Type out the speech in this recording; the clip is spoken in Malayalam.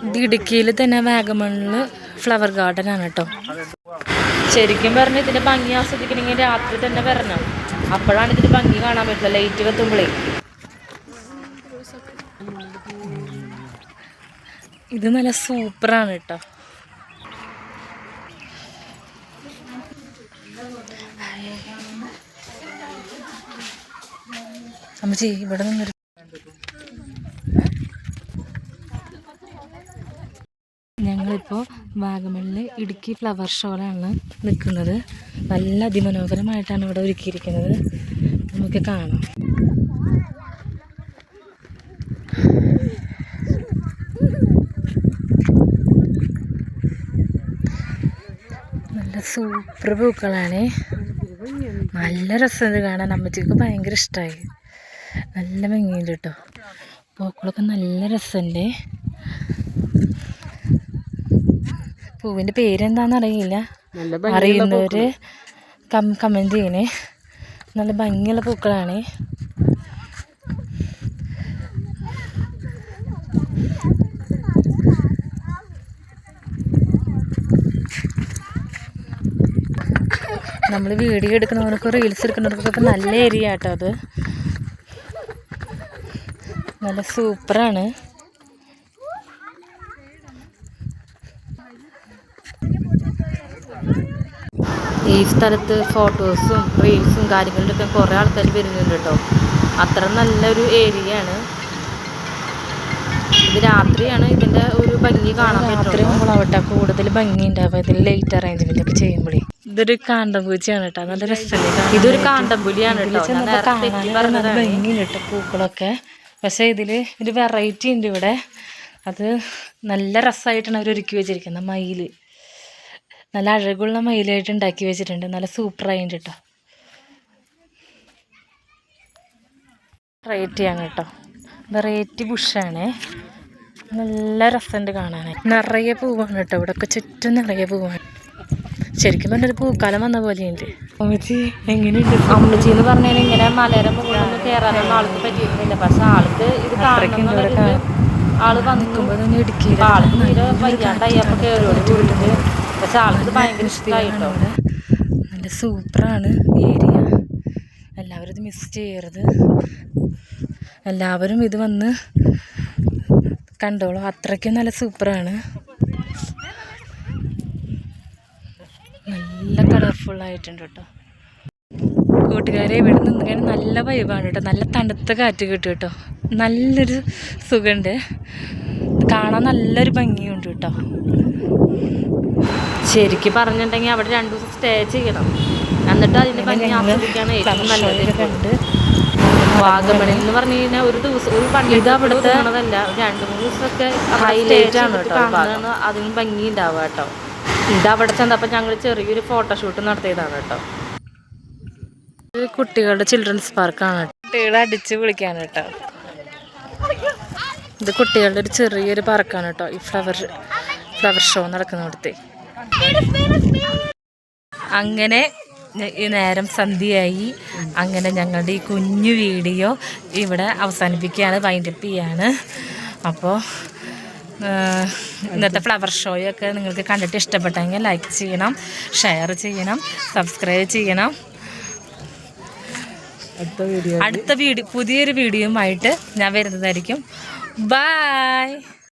ഇത് ഇടുക്കിയിൽ തന്നെ വാഗമണിൽ ഫ്ലവർ ഗാർഡൻ ആണ് കേട്ടോ. ശരിക്കും പറഞ്ഞ് ഇതിൻ്റെ ഭംഗി ആസ്വദിക്കണമെങ്കിൽ രാത്രി തന്നെ വരണം. അപ്പോഴാണ് ഇതിൻ്റെ ഭംഗി കാണാൻ പറ്റില്ല, ലൈറ്റ് കത്തുമ്പോഴേ. ഇത് നല്ല സൂപ്പറാണ് കേട്ടോ. അമ്മച്ചി ഇവിടെ നിന്നൊരു ഞങ്ങളിപ്പോൾ വാഗമണിൽ ഇടുക്കി ഫ്ലവർ ഷോയിലാണ് നിൽക്കുന്നത്. നല്ല അതിമനോഹരമായിട്ടാണ് ഇവിടെ ഒരുക്കിയിരിക്കുന്നത്. നമുക്ക് കാണാം. നല്ല സൂപ്പർ പൂക്കളാണ്. നല്ല രസമുണ്ട് കാണാൻ. അമ്മച്ചിക്ക് ഭയങ്കര ഇഷ്ടമായി. നല്ല ഭംഗിയുണ്ട് കേട്ടോ. പൂക്കളൊക്കെ നല്ല രസമുണ്ട്. പൂവിൻ്റെ പേരെന്താണെന്ന് അറിയില്ല. അറിയുന്നവർ കമൻറ്റ് ചെയ്യണേ. നല്ല ഭംഗിയുള്ള പൂക്കളാണ്. നമ്മൾ വീഡിയോ എടുക്കുന്നവർക്കും റീൽസ് എടുക്കുന്നവർക്കൊക്കെ നല്ല ഏരിയ കേട്ടോ. അത് നല്ല സൂപ്പറാണ്. ഈ സ്ഥലത്ത് ഫോട്ടോസും റീൽസും കാര്യങ്ങളിലൊക്കെ കുറേ ആൾക്കാർ വരുന്നുണ്ട് കേട്ടോ. അത്ര നല്ലൊരു ഏരിയ ആണ്. ഇത് രാത്രിയാണ് ഇതിൻ്റെ ഒരു ഭംഗി കാണാൻ പറ്റുള്ളൂ. കൂടുതൽ ഭംഗി ഉണ്ടാവുക ഇതിൽ ലൈറ്റ് അറേഞ്ച്മെന്റ് ഒക്കെ ചെയ്യുമ്പോഴേ. ഇതൊരു കാണ്ടംപൂച്ചയാണ് കേട്ടോ. നല്ല രസമല്ലേ. ഇതൊരു കാണ്ടംപുലിയാണ് കേട്ടോ. നല്ല ഭംഗി കേട്ടോ പൂക്കളൊക്കെ. പക്ഷേ ഇതിൽ ഒരു വെറൈറ്റി ഉണ്ട് ഇവിടെ. അത് നല്ല രസമായിട്ടാണ് അവർ ഒരുക്കി വെച്ചിരിക്കുന്നത്. മയിൽ നല്ല അഴകുള്ള മയിലായിട്ട് ഉണ്ടാക്കി വെച്ചിട്ടുണ്ട്. നല്ല സൂപ്പറായിട്ട് കേട്ടോ. വെറൈറ്റിയാണ് കേട്ടോ. വെറൈറ്റി ബുഷാണ്. നല്ല രസമുണ്ട് കാണാനായി. നിറയെ പൂവാണ് കേട്ടോ. ഇവിടെയൊക്കെ ചുറ്റും നിറയെ പൂവാണ്. ശരിക്കും പറഞ്ഞൊരു പൂക്കാലം വന്ന പോലെയുണ്ട്. അമ്മച്ചി എങ്ങനെയുണ്ട്? അമ്മച്ചി എന്ന് പറഞ്ഞാൽ ഇങ്ങനെ മലയുടെ മുകളിലൊന്നും കയറാനൊന്നും ആൾക്ക് പറ്റിയിരുന്നില്ല. പക്ഷെ ആൾക്ക് ഇത് കാണുമ്പോൾ ആള് വന്നിക്കുമ്പോൾ തന്നെ ഇടുക്കിയില്ല. ആൾക്ക് തീരെ വയ്യാണ്ടായി. അപ്പോൾ കയറിയോടിച്ചിട്ടുണ്ട്. പക്ഷെ ആൾക്ക് ഭയങ്കര ഇഷ്ടമായിട്ടോ. നല്ല സൂപ്പറാണ് ഏരിയ. എല്ലാവരും ഇത് മിസ് ചെയ്യരുത്. എല്ലാവരും ഇത് വന്ന് കണ്ടോളൂ. അത്രയ്ക്കും നല്ല സൂപ്പറാണ്. നല്ല കളർഫുള്ളായിട്ടുണ്ട് കേട്ടോ. കൂട്ടുകാരെ ഇവിടെ നിന്ന് നല്ല വൈബാണ് കേട്ടോ. നല്ല തണുത്ത കാറ്റ് കിട്ടും കേട്ടോ. നല്ലൊരു സുഖമുണ്ട്. കാണാൻ നല്ലൊരു ഭംഗിയുണ്ട് കേട്ടോ. ശരിക്കും പറഞ്ഞിട്ടുണ്ടെങ്കിൽ അവിടെ 2 ദിവസം സ്റ്റേ ചെയ്യണം. എന്നിട്ട് അതിൻ്റെ ഭംഗി ആസ്വദിക്കാണ് ഏറ്റവും നല്ലത്. കണ്ട് വാഗമണിൽ എന്ന് പറഞ്ഞു കഴിഞ്ഞാൽ ഒരു ദിവസം ഒരു പണി ഇത് അവിടെ കാണുന്നതല്ല. 2-3 ദിവസമൊക്കെ ഹൈലൈറ്റ് ആണ് കേട്ടോ. കാണുന്ന അതിന് ഭംഗി ഉണ്ടാവുക കേട്ടോ. ഇത് അവിടെ ചെന്നപ്പോൾ ഞങ്ങൾ ചെറിയൊരു ഫോട്ടോഷൂട്ട് നടത്തിയതാണ് കേട്ടോ. ഇത് കുട്ടികളുടെ ചിൽഡ്രൻസ് പാർക്കാണ്. കുട്ടികളെ അടിച്ച് വിളിക്കാണ് കേട്ടോ. ഇത് കുട്ടികളുടെ ഒരു ചെറിയൊരു പാർക്കാണ് കേട്ടോ. ഈ ഫ്ലവർ ഷോ നടക്കുന്നിടത്ത്. അങ്ങനെ ഈ നേരം സന്ധ്യയായി. അങ്ങനെ ഞങ്ങളുടെ ഈ കുഞ്ഞു വീഡിയോ ഇവിടെ അവസാനിപ്പിക്കുകയാണ്. വൈൻഡപ്പ് ചെയ്യാണ്. അപ്പോൾ ഇന്നത്തെ ഫ്ലവർ ഷോയൊക്കെ നിങ്ങൾക്ക് കണ്ടിട്ട് ഇഷ്ടപ്പെട്ടെങ്കിൽ ലൈക്ക് ചെയ്യണം, ഷെയർ ചെയ്യണം, സബ്സ്ക്രൈബ് ചെയ്യണം. അടുത്ത പുതിയൊരു വീഡിയോയുമായിട്ട് ഞാൻ വരുന്നതായിരിക്കും. ബൈ.